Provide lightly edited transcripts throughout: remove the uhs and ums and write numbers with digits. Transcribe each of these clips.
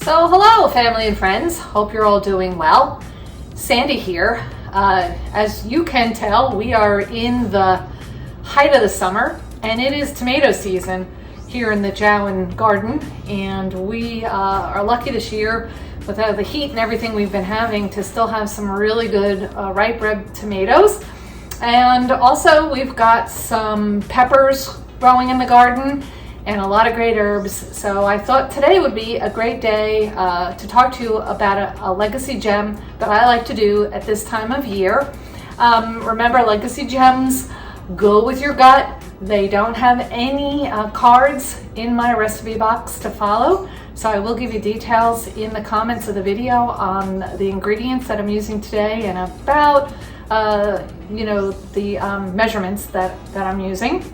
So hello family and friends, hope you're all doing well. Sandy here. As you can tell, we are in the height of the summer and it is tomato season here in the Jowan garden, and we are lucky this year with the heat and everything we've been having to still have some really good ripe red tomatoes. And also we've got some peppers growing in the garden and a lot of great herbs. So I thought today would be a great day to talk to you about a legacy gem that I like to do at this time of year. Remember, legacy gems go with your gut. They don't have any cards in my recipe box to follow. So I will give you details in the comments of the video on the ingredients that I'm using today and about the measurements that I'm using.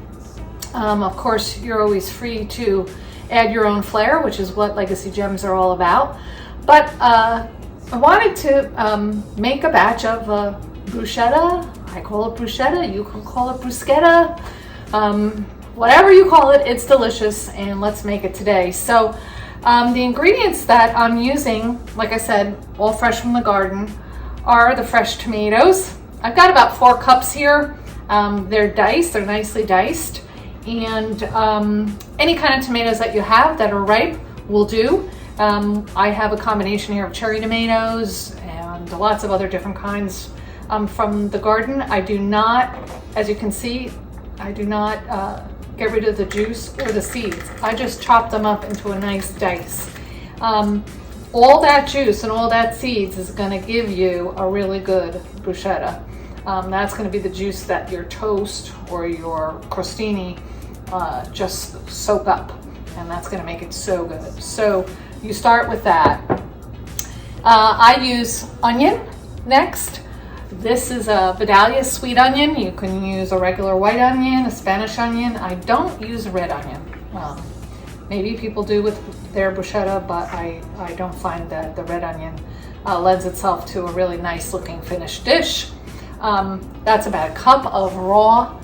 Of course, you're always free to add your own flair, which is what legacy gems are all about. But I wanted to make a batch of bruschetta. I call it bruschetta, you can call it bruschetta. Whatever you call it, it's delicious, and let's make it today. So the ingredients that I'm using, like I said, all fresh from the garden, are the fresh tomatoes. I've got about 4 cups here. They're diced, they're nicely diced. And any kind of tomatoes that you have that are ripe will do. I have a combination here of cherry tomatoes and lots of other different kinds from the garden. I do not, as you can see, I do not get rid of the juice or the seeds. I just chop them up into a nice dice. All that juice and all that seeds is going to give you a really good bruschetta. That's going to be the juice that your toast or your crostini just soak up, and that's going to make it so good. So you start with that. I use onion next. This is a Vidalia sweet onion. You can use a regular white onion, a Spanish onion. I don't use a red onion. Maybe people do with their bruschetta, but I don't find that the red onion lends itself to a really nice looking finished dish. That's about a cup of raw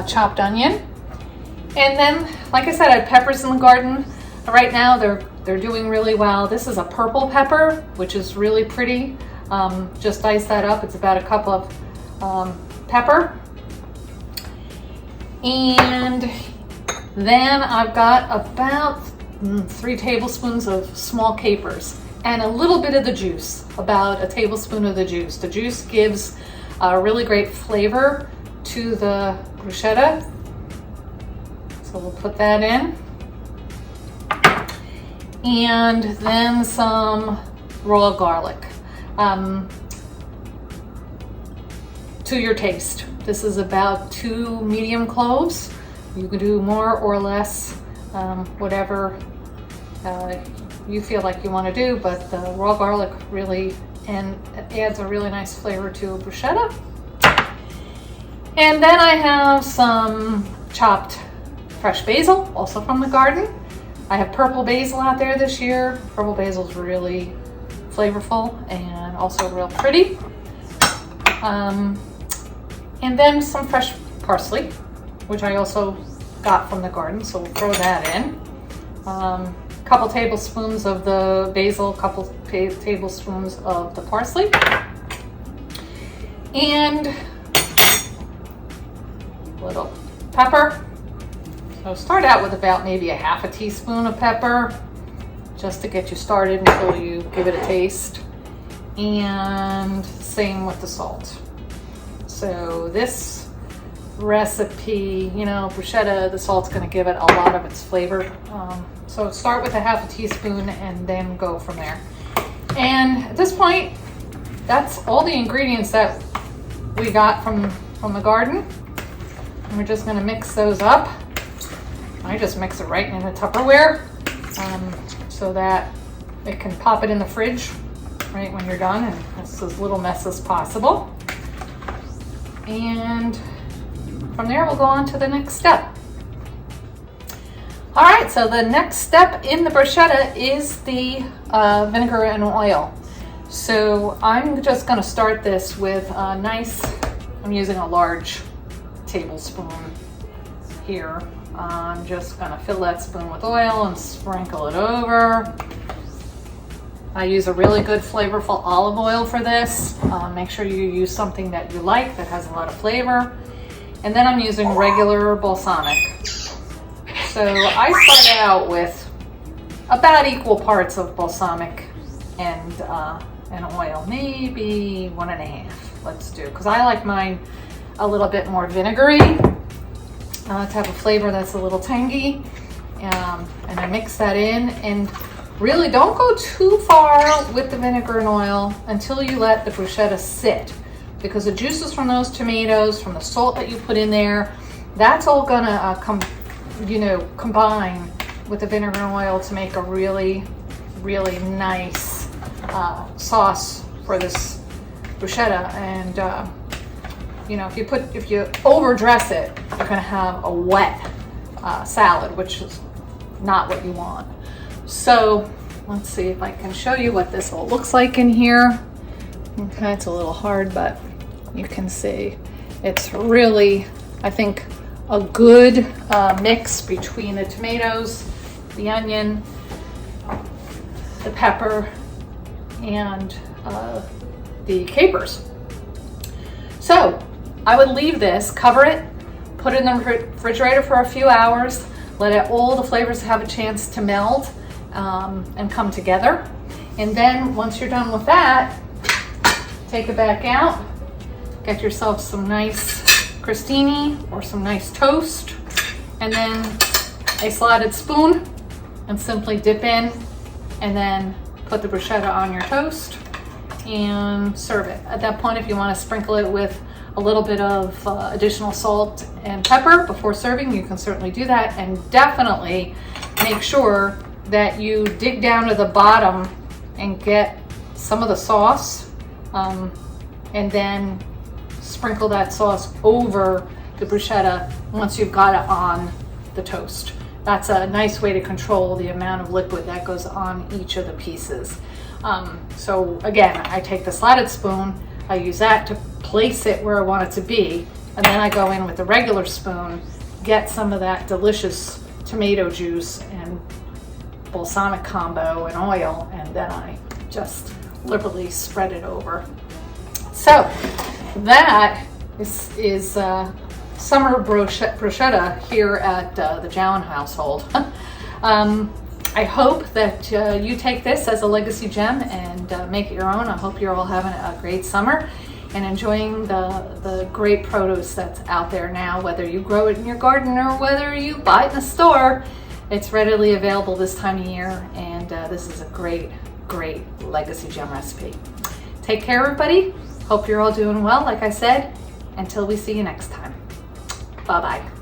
chopped onion. And then, like I said, I have peppers in the garden. Right now they're doing really well. This is a purple pepper, which is really pretty. Just dice that up. It's about a cup of pepper. And then I've got about 3 tablespoons of small capers and a little bit of the juice, about a tablespoon of the juice. The juice gives a really great flavor to the bruschetta. So we'll put that in. And then some raw garlic. To your taste. This is about 2 medium cloves. You can do more or less, whatever you feel like you want to do, but the raw garlic really adds a really nice flavor to a bruschetta. And then I have some chopped fresh basil, also from the garden. I have purple basil out there this year. Purple basil is really flavorful and also real pretty. And then some fresh parsley, which I also got from the garden, so we'll throw that in. A couple tablespoons of the basil, a couple tablespoons of the parsley. And a little pepper. So start out with about maybe a half a teaspoon of pepper, just to get you started until you give it a taste. And same with the salt. So this recipe, bruschetta, the salt's going to give it a lot of its flavor. So start with a half a teaspoon and then go from there. And at this point, that's all the ingredients that we got from the garden. And we're just going to mix those up. I just mix it right in a Tupperware so that it can pop it in the fridge right when you're done, and it's as little mess as possible. And from there we'll go on to the next step. All right, so the next step in the bruschetta is the vinegar and oil. So I'm just going to start this with a nice, I'm using a large tablespoon here. I'm just going to fill that spoon with oil and sprinkle it over. I use a really good flavorful olive oil for this. Make sure you use something that you like that has a lot of flavor. And then I'm using regular balsamic. So I start out with about equal parts of balsamic and oil, maybe 1.5. Let's do, because I like mine a little bit more vinegary to have a flavor that's a little tangy. And I mix that in, and really don't go too far with the vinegar and oil until you let the bruschetta sit, because the juices from those tomatoes, from the salt that you put in there, that's all gonna combine with the vinegar and oil to make a really, really nice sauce for this bruschetta. And if you overdress it, you're gonna have a wet salad, which is not what you want. So let's see if I can show you what this all looks like in here. Okay, it's a little hard, but you can see it's really, I think, a good mix between the tomatoes, the onion, the pepper, and the capers. So I would leave this, cover it, put it in the refrigerator for a few hours, let all the flavors have a chance to meld and come together. And then once you're done with that, take it back out, get yourself some nice crostini or some nice toast, and then a slotted spoon, and simply dip in, and then put the bruschetta on your toast and serve it. At that point, if you want to sprinkle it with a little bit of additional salt and pepper before serving, you can certainly do that. And definitely make sure that you dig down to the bottom and get some of the sauce, and then sprinkle that sauce over the bruschetta once you've got it on the toast. That's a nice way to control the amount of liquid that goes on each of the pieces. So again, I take the slotted spoon, I use that to place it where I want it to be, and then I go in with the regular spoon, get some of that delicious tomato juice and balsamic combo and oil, and then I just liberally spread it over. So that is summer bruschetta here at the Jowan household. I hope that you take this as a legacy gem and make it your own. I hope you're all having a great summer and enjoying the great produce that's out there now, whether you grow it in your garden or whether you buy it in the store. It's readily available this time of year, and this is a great, great legacy gem recipe. Take care, everybody. Hope you're all doing well, like I said. Until we see you next time. Bye-bye.